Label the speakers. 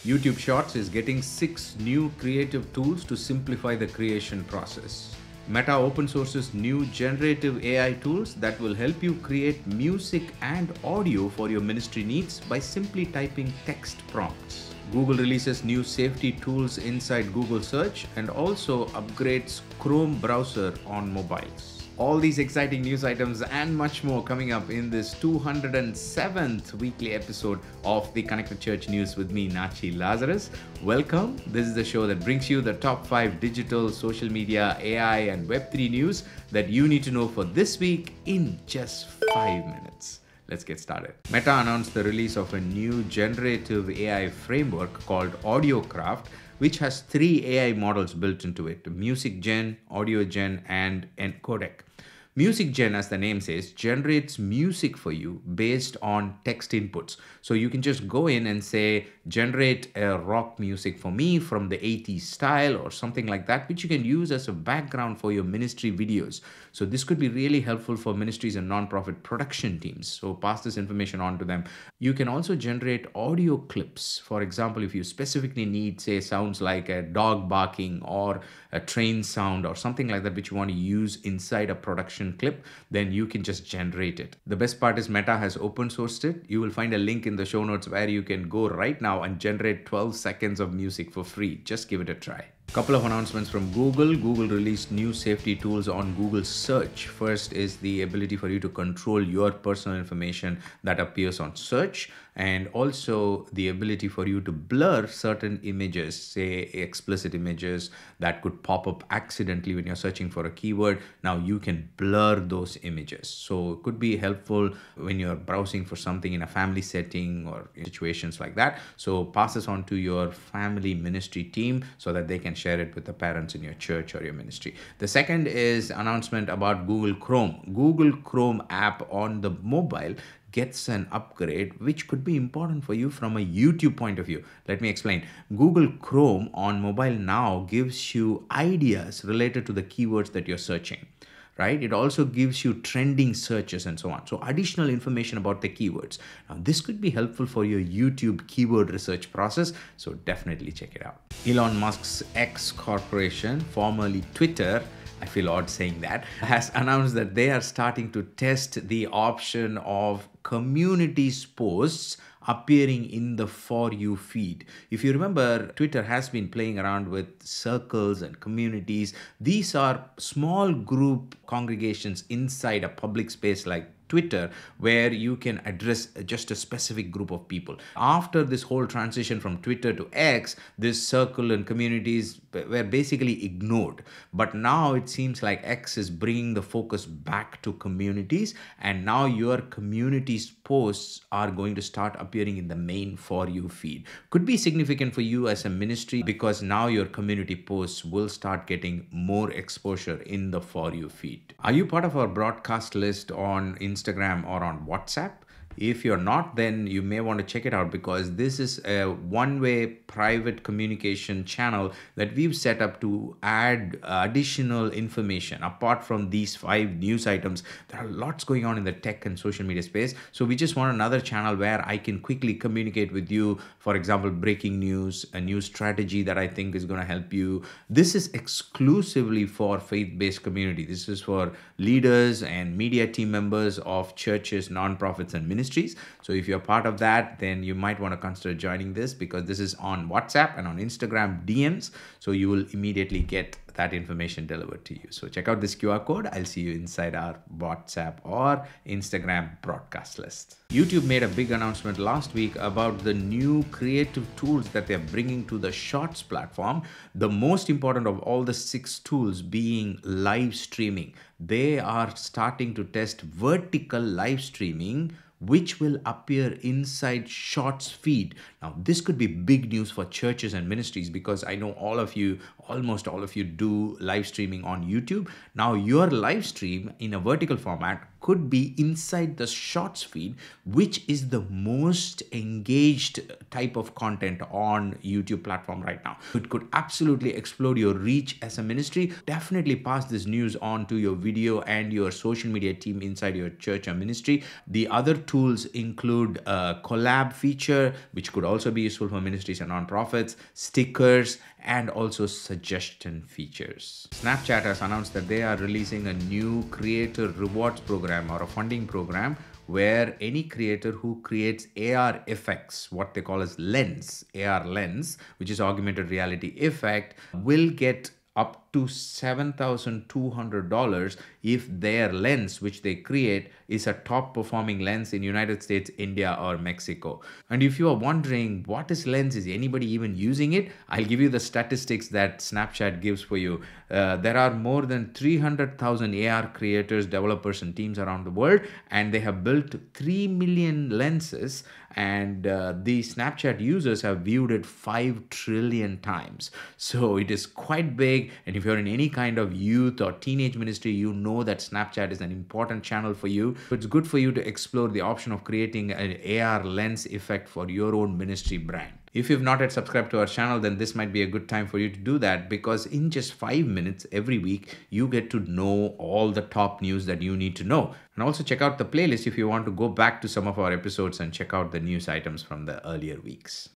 Speaker 1: YouTube Shorts is getting 6 new creative tools to simplify the creation process. Meta open sources new generative AI tools that will help you create music and audio for your ministry needs by simply typing text prompts. Google releases new safety tools inside Google Search and also upgrades Chrome browser on mobiles. All these exciting news items and much more coming up in this 207th weekly episode of the Connected Church News with me, Natchi Lazarus. Welcome. This is the show that brings you the top 5 digital, social media, AI, and Web3 news that you need to know for this week in just 5 minutes. Let's get started. Meta announced the release of a new generative AI framework called AudioCraft, which has 3 AI models built into it: Music Gen, Audio Gen, and Encodec. Music Gen, as the name says, generates music for you based on text inputs. So you can just go in and say, generate a rock music for me from the 80s style or something like that, which you can use as a background for your ministry videos. So this could be really helpful for ministries and nonprofit production teams. So pass this information on to them. You can also generate audio clips. For example, if you specifically need, say, sounds like a dog barking or a train sound or something like that, which you want to use inside a production clip, then you can just generate it. The best part is Meta has open sourced it. You will find a link in the show notes where you can go right now and generate 12 seconds of music for free. Just give it a try. Couple of announcements from Google. Google released new safety tools on Google Search. First is the ability for you to control your personal information that appears on search, and also the ability for you to blur certain images, say explicit images that could pop up accidentally when you're searching for a keyword. Now you can blur those images. So it could be helpful when you're browsing for something in a family setting or in situations like that. So pass this on to your family ministry team so that they can share it with the parents in your church or your ministry. The second is announcement about Google Chrome. Google Chrome app on the mobile gets an upgrade, which could be important for you from a YouTube point of view. Let me explain. Google Chrome on mobile now gives you ideas related to the keywords that you're searching. Right? It also gives you trending searches and so on. So additional information about the keywords. Now, this could be helpful for your YouTube keyword research process. So definitely check it out. Elon Musk's X Corporation, formerly Twitter, I feel odd saying that, has announced that they are starting to test the option of communities posts appearing in the For You feed. If you remember, Twitter has been playing around with circles and communities. These are small group congregations inside a public space like Twitter, where you can address just a specific group of people. After this whole transition from Twitter to X, this circle and communities were basically ignored. But now it seems like X is bringing the focus back to communities, and now your community's posts are going to start appearing in the main For You feed. Could be significant for you as a ministry because now your community posts will start getting more exposure in the For You feed. Are you part of our broadcast list on Instagram or on WhatsApp? If you're not, then you may want to check it out because this is a one-way private communication channel that we've set up to add additional information. Apart from these 5 news items, there are lots going on in the tech and social media space. So we just want another channel where I can quickly communicate with you. For example, breaking news, a new strategy that I think is going to help you. This is exclusively for faith-based community. This is for leaders and media team members of churches, nonprofits, and ministries. So if you're part of that, then you might want to consider joining this because this is on WhatsApp and on Instagram DMs. So you will immediately get that information delivered to you. So check out this QR code. I'll see you inside our WhatsApp or Instagram broadcast list. YouTube made a big announcement last week about the new creative tools that they're bringing to the Shorts platform. The most important of all the 6 tools being live streaming. They are starting to test vertical live streaming, which will appear inside Shorts feed. Now, this could be big news for churches and ministries because I know all of you, almost all of you do live streaming on YouTube. Now, your live stream in a vertical format could be inside the shorts feed, which is the most engaged type of content on YouTube platform right now. It could absolutely explode your reach as a ministry. Definitely pass this news on to your video and your social media team inside your church or ministry. The other tools include a collab feature, which could also be useful for ministries and nonprofits, stickers, and also suggestion features. Snapchat has announced that they are releasing a new creator rewards program or a funding program where any creator who creates AR effects, what they call as lens, AR lens, which is augmented reality effect, will get up to $7,200 if their lens which they create is a top performing lens in United States, India, or Mexico. And if you are wondering what is lens, is anybody even using it, I'll give you the statistics that Snapchat gives for you. There are more than 300,000 AR creators, developers, and teams around the world, and they have built 3 million lenses, and the Snapchat users have viewed it 5 trillion times. So it is quite big, and if you're in any kind of youth or teenage ministry, you know that Snapchat is an important channel for you. So it's good for you to explore the option of creating an AR lens effect for your own ministry brand. If you've not yet subscribed to our channel, then this might be a good time for you to do that, because in just 5 minutes every week, you get to know all the top news that you need to know. And also check out the playlist if you want to go back to some of our episodes and check out the news items from the earlier weeks.